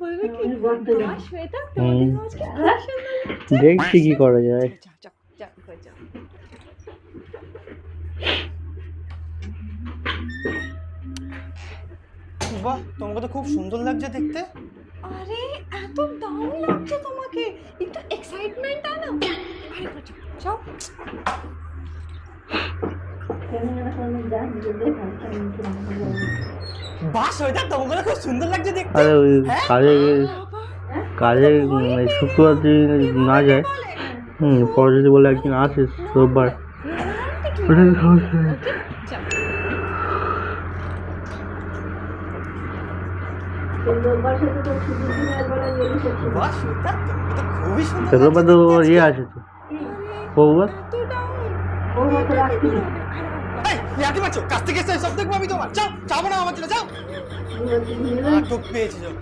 বলবে কি মা শ্বেতা তোমাদের আজকে খুব সুন্দর লাগছে। দেখছি কি করা যায়। যাও যাও যাও ঘরে যাও। বাহ, তোমাকে তো খুব সুন্দর লাগছে দেখতে। আরে এত দারুণ লাগছে তোমাকে, একটু এক্সাইটমেন্ট আনো। আরে ঘরে যাও যাও। বাহ শ্বেতা, তোমাকে তো খুব সুন্দর লাগছে দেখতে। আরে ওই কাজে বাবা কাজে এই শুক্রবার যদি না যায়, পরে যদি বলে একদিন আসিস রোববার, ওটা তো সমস্যা নেই। যাও। বাহ শ্বেতা, তোমাকে তো খুবই সুন্দর তো রোববার তো ইয়ে আছে তো, রোববার এত ডাউন এই লাঠি মারছো, কাছ থেকে এসে সব দেখবো আমি তোমার। যাও, যাবো না আমার জন্য, যাও। নাটক পেয়েছি যাও।